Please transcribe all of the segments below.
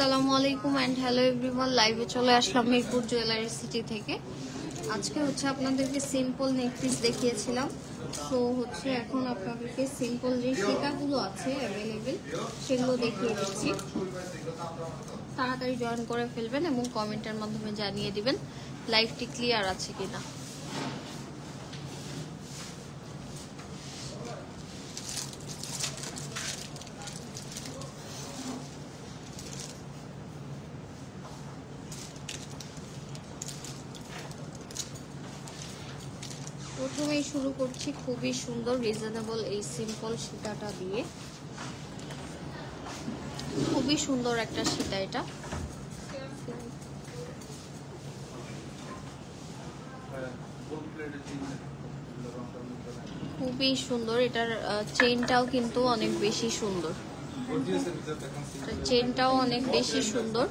আসসালামু আলাইকুম and hello everyone, লাইভে চলে আসলাম মিরপুর জুয়েলারি সিটি থেকে। আজকে হচ্ছে আপনাদেরকে সিম্পল নেকপিস দেখিয়েছিলাম, তো হচ্ছে এখন আপনাদেরকে সিম্পল যে সীতাগুলো আছে অ্যাভেলেবেল সেগুলো দেখিয়ে দিচ্ছি। তাড়াতাড়ি জয়েন করে ফেলবেন এবং কমেন্টের মাধ্যমে জানিয়ে দিবেন লাইভটি ক্লিয়ার আছে কিনা। প্রথমেই শুরু করছি খুবই সুন্দর রিজনেবল এই সিম্পল সীতাটা দিয়ে। খুবই সুন্দর একটা সীতা, এটা খুবই সুন্দর। এটার চেইনটাও কিন্তু অনেক বেশি সুন্দর, চেইনটাও অনেক বেশি সুন্দর।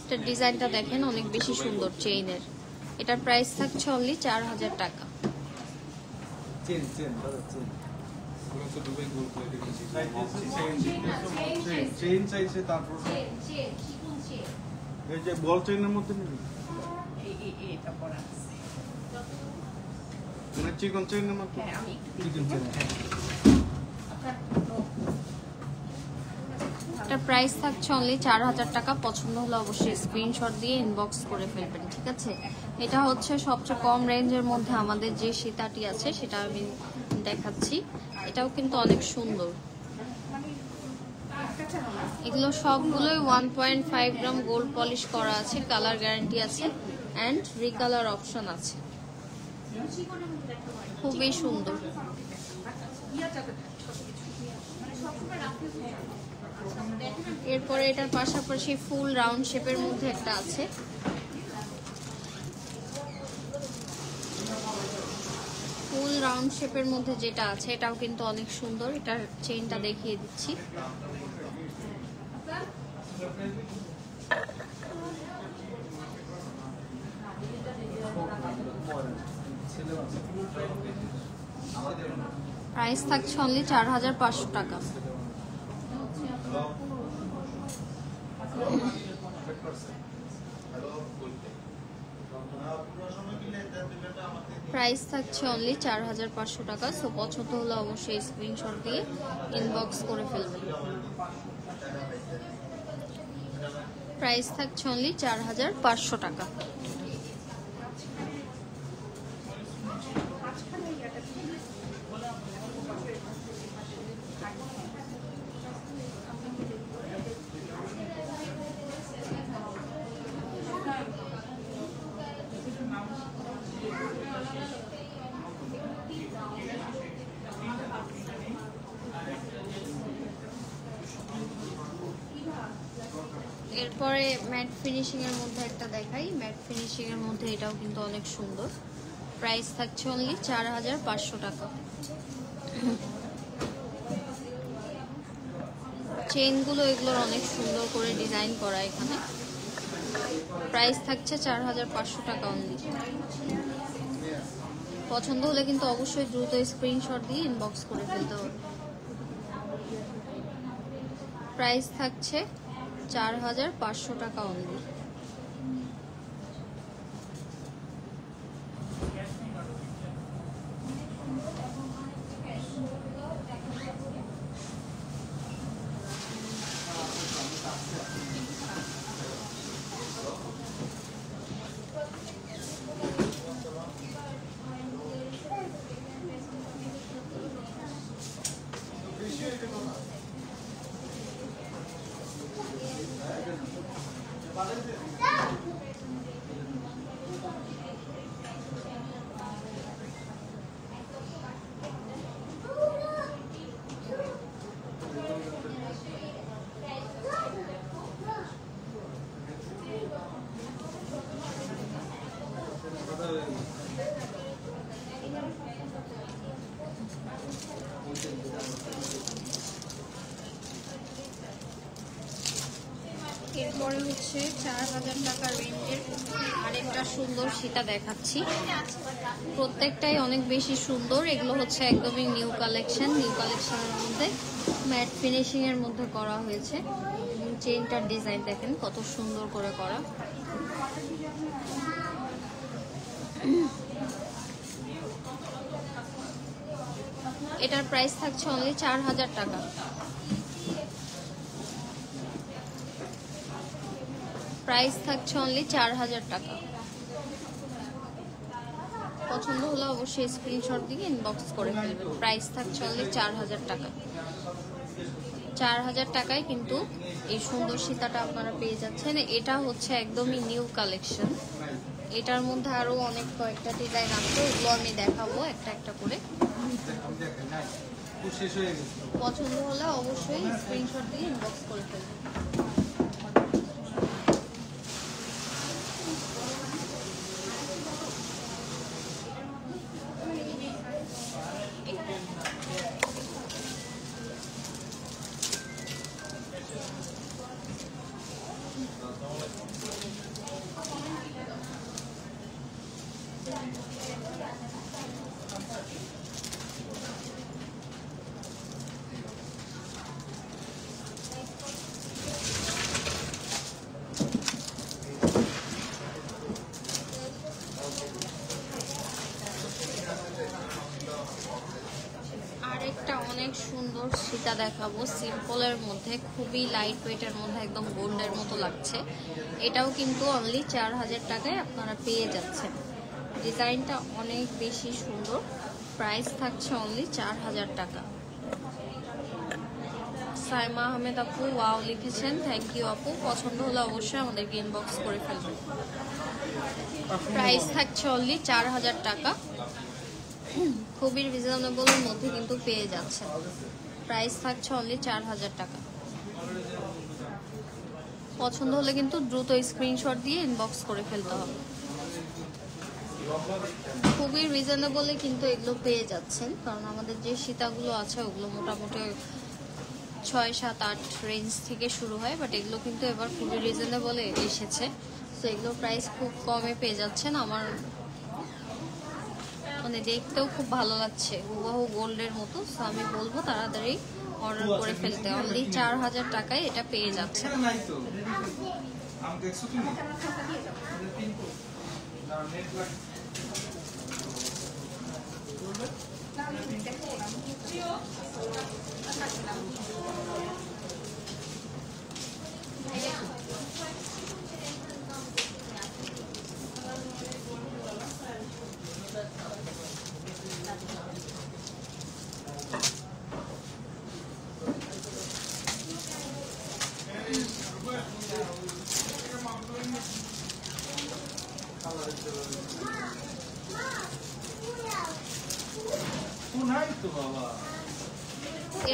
এটার ডিজাইনটা দেখেন, অনেক বেশি সুন্দর চেইনের। এটার প্রাইস থাকছে অনলি 4000 টাকা। এটার প্রাইস থাকছে অনলি 4000 টাকা। পছন্দ হলে অবশ্যই স্ক্রিনশট দিয়ে ইনবক্স করে ফেলবেন, ঠিক আছে? এটা হচ্ছে সবচেয়ে কম রেঞ্জের মধ্যে আমাদের যে সীতাটি আছে সেটা আমি দেখাচ্ছি। এটাও কিন্তু অনেক সুন্দর। এগুলো সবগুলোই 1.5 গ্রাম গোল্ড পলিশ করা আছে, কালার গ্যারান্টি আছে অ্যান্ড রিকালার অপশন আছে। খুবই সুন্দর। এরপরে এটার পাশাপাশি ফুল রাউন্ড শেপের মধ্যে একটা আছে। ফুল রাউন্ড শেপের মধ্যে যেটা আছে এটাও কিন্তু অনেক সুন্দর। এটার চেইনটা দেখিয়ে দিচ্ছি। প্রাইস থাকছে অনলি 4500 টাকা। প্রাইস থাকছে অনলি 4500 টাকা। সো পছন্দ হলে অবশ্যই স্ক্রিনশট দিয়ে ইনবক্স করে ফেলবেন। প্রাইস থাকছে অনলি 4500 টাকা। এরপরে ম্যাট ফিনিশিং এর মধ্যে একটা দেখাই। ম্যাট ফিনিশিং এর মধ্যে এটাও কিন্তু অনেক সুন্দর। প্রাইস থাকছে অনলি 4500 টাকা। চেইনগুলো এগুলোর অনেক সুন্দর করে ডিজাইন করা এখানে। প্রাইস থাকছে 4500 টাকা অনলি। পছন্দ হলে কিন্তু অবশ্যই দ্রুত স্ক্রিনশট দিয়ে ইনবক্স করে ফেলতে হবে। প্রাইস থাকছে 4500 টাকা অনলি। এরপরে হচ্ছে 4000 টাকা রেঞ্জের আরেকটা সুন্দর সীতা দেখাচ্ছি। প্রত্যেকটাই অনেক বেশি সুন্দর। এগুলো হচ্ছে একদমই নিউ কালেকশনের মধ্যে ম্যাট ফিনিশিং এর মধ্যে করা হয়েছে। চেইনটার ডিজাইন দেখেন কত সুন্দর করে করা। এটার প্রাইস থাকছে অনলি 4000 টাকা। প্রাইস থাকছে অনলি 4000 টাকা। পছন্দ হলে অবশ্যই স্ক্রিনশট দিয়ে ইনবক্স করে ফেলবেন। প্রাইস থাকছে অনলি 4000 টাকা। 4000 টাকায় কিন্তু এই সুন্দর সীতাটা আপনারা পেয়ে যাচ্ছেন। এটা হচ্ছে একদমই নিউ কালেকশন। এটার মধ্যে আরো অনেক কয়েকটা ডিজাইন আছে, ওগুলো আমি দেখাবো একটা একটা করে। পছন্দ হলে অবশ্যই স্ক্রিনশট দিয়ে ইনবক্স করে ফেলবেন। আরেকটা অনেক সুন্দর সীতা দেখাবো, সিম্পলের মধ্যে, খুবই লাইট ওয়েটের মধ্যে, একদম গোল্ডের মতো লাগছে। এটাও কিন্তু অনলি 4000 টাকায় আপনারা পেয়ে যাচ্ছেন। ডিজাইনটা অনেক বেশি সুন্দর। প্রাইস থাকছে অনলি 4000 টাকা। সাইমা আহমেদ আপু ওয়াও লিখেছেন, থ্যাংক ইউ আপু। পছন্দ হলে অবশ্যই আমাদেরকে ইনবক্স করে ফেলবেন। প্রাইস থাকছে অনলি 4000 টাকা। খুবই রিজনেবলের মধ্যে কিন্তু পেয়ে যাচ্ছে। প্রাইস থাকছে অনলি 4000 টাকা। পছন্দ হলে কিন্তু দ্রুত স্ক্রিনশট দিয়ে ইনবক্স করে ফেলতে হবে। খুবই রিজনেবলে কিন্তু এগুলো পেয়ে যাচ্ছেন, কারণ আমাদের যে সীতাগুলো আছে ওগুলো মোটামুটি 6, 7, 8 রেঞ্জ থেকে শুরু হয়, বাট এগুলো কিন্তু এবার খুবই রিজনেবলে এসেছে। তো এগুলো প্রাইস খুব কমে পেয়ে যাচ্ছেন। আমার মানে দেখতেও খুব ভালো লাগছে, হুবহু গোল্ডের মতো। সো আমি বলবো তাড়াতাড়ি অর্ডার করে ফেলতে। অনলি 4000 টাকায় এটা পেয়ে যাচ্ছে।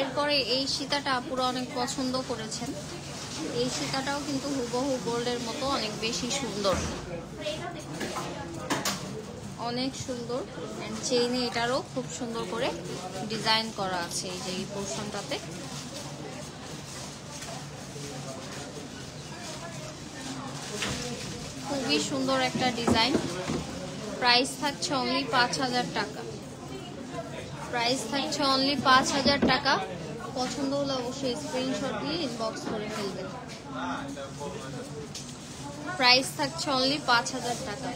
এরপরে এই সীতাটা আপুরা অনেক পছন্দ করেছেন। এই সীতাটাও কিন্তু হুবহু গোল্ডের মতো, অনেক বেশি সুন্দর, অনেক সুন্দর। এন্ড চেইনে এটারও খুব সুন্দর করে ডিজাইন করা আছে এই যে এই পোর্শনটাতে। খুবই সুন্দর একটা ডিজাইন। প্রাইস থাকছে অনলি 5000 টাকা। প্রাইস থাকছে অনলি 5000 টাকা। পছন্দ হলে অবশ্যই স্ক্রিনশট দিয়ে ইনবক্স করে ফেলবেন। প্রাইস থাকছে অনলি 5000 টাকা।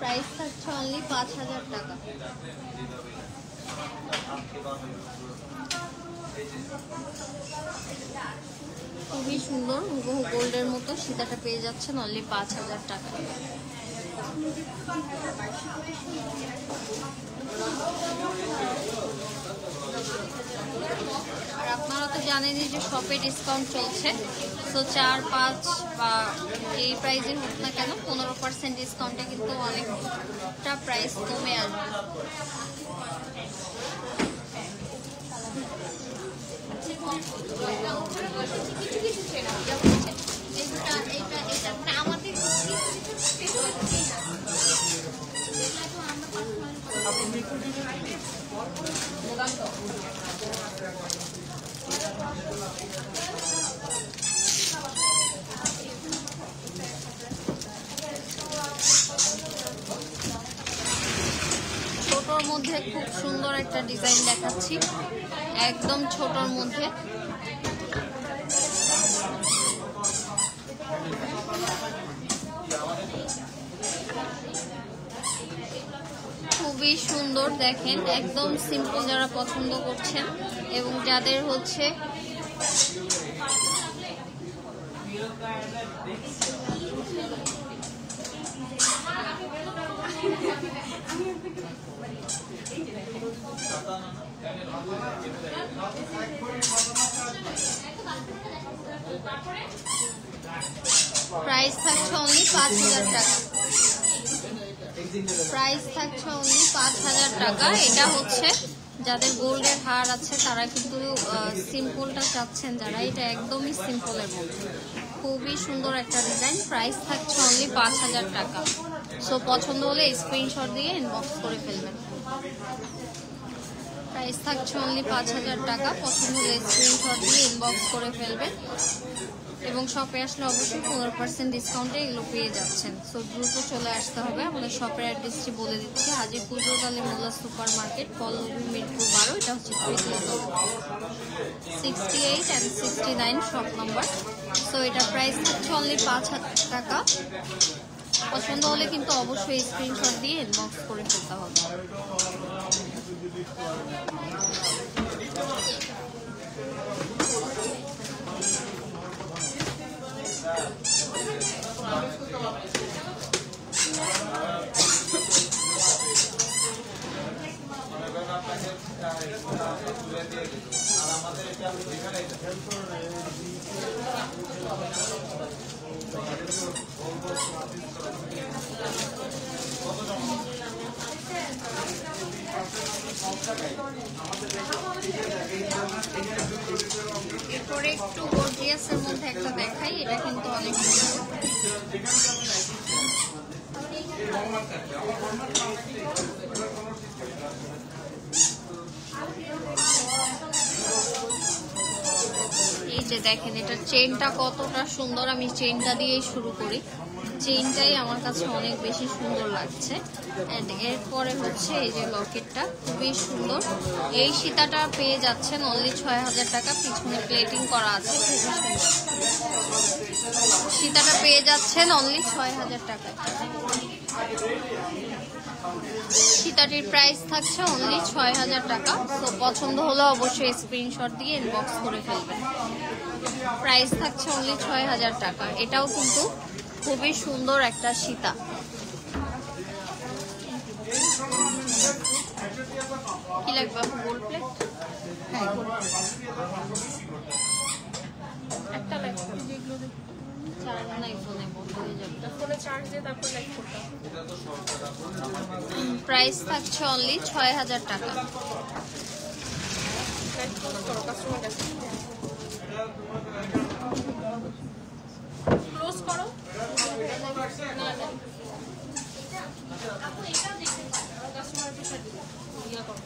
প্রাইস থাকছে অনলি 5000 টাকা। খুবই সুন্দর, হুবহু গোল্ডের মতো সীতাটা পেয়ে যাচ্ছেন অনলি 5000 টাকা। আর আপনারা তো জানেনই যে শপে ডিসকাউন্ট চলছে। তো 4, 5 বা এই প্রাইসে হোক না কেন 15% ডিসকাউন্টে কিন্তু অনেকটা প্রাইস কমে আসবে। আমাদের মধ্যে খুব সুন্দর একটা ডিজাইন দেখাচ্ছি, একদম ছোটর মধ্যে। খুবই সুন্দর, দেখেন একদম সিম্পল যারা পছন্দ করছেন এবং যাদের হচ্ছে প্রাইস থাকছে অনলি 5000 টাকা। প্রাইস থাকছে অনলি 5000 টাকা। এটা হচ্ছে যাদের গোল্ডের হার আছে তারা কিন্তু সিম্পলটা চাচ্ছেন যারা, এটা একদমই সিম্পলের মধ্যে খুবই সুন্দর একটা ডিজাইন। প্রাইস থাকছে অনলি 5000 টাকা। সো পছন্দ হলে স্ক্রিনশট দিয়ে ইনবক্স করে ফেলবেন। প্রাইস থাকছে অনলি 5000 টাকা। পছন্দ হলে স্ক্রিনশট দিয়ে ইনবক্স করে ফেলবেন এবং শপে আসলে অবশ্যই 15% ডিসকাউন্টে এগুলো পেয়ে যাচ্ছেন। সো দ্রুত চলে আসতে হবে। আমাদের শপের অ্যাড্রেসটি বলে দিচ্ছি, হাজিরপুর রোড মোল্লা সুপার মার্কেট, পল্লবী মিরপুর 12। এটা হচ্ছে 68 and 69 শপ নাম্বার। সো এটা প্রাইস থাকছে অনলি 5000 টাকা। পছন্দ হলে কিন্তু অবশ্যই স্ক্রিনশট দিয়ে ইনবক্স করে ফেলতে হবে। এরপরে একটু গর্জিয়াসের মধ্যে একটা দেখাই, এটা কিন্তু অনেক এই যে দেখেন এটার চেইনটা কতটা সুন্দর। আমি চেইনটা দিয়েই শুরু করি, চেইনটাই আমার কাছে অনেক বেশি সুন্দর লাগছে। এন্ড এরপরে হচ্ছে এই যে লকেটটা খুবই সুন্দর। এই সীতাটা পেয়ে যাচ্ছেন অনলি 6000 টাকা। পিছনে প্লেটিং করা আছে, খুবই সুন্দর। সীতাটা পেয়ে যাচ্ছেন অনলি 6000 টাকা। সীতাটির প্রাইস থাকছে অনলি 6000 টাকা। তো পছন্দ হলে অবশ্যই স্ক্রিনশট দিয়ে ইনবক্স করে ফেলবেন। প্রাইস থাকছে অনলি 6000 টাকা। এটাও কিন্তু খুবই সুন্দর একটা সীতা। কি লাগবে গোল্ড প্লেট? হ্যাঁ, একটা লাগবে। চার্জ নাই ফোনে, বন্ধ হয়ে যাবে। ফোনে চার্জ দিয়ে তারপর লাইট করতে হবে। প্রাইস থাকছে অনলি 6000 টাকা। লাইট করো, কাস্টমার কাছে ক্লোজ করো। না না, আপনি এটা দেখতে পারেন, কাস্টমারের পিছনে ইয়া করো।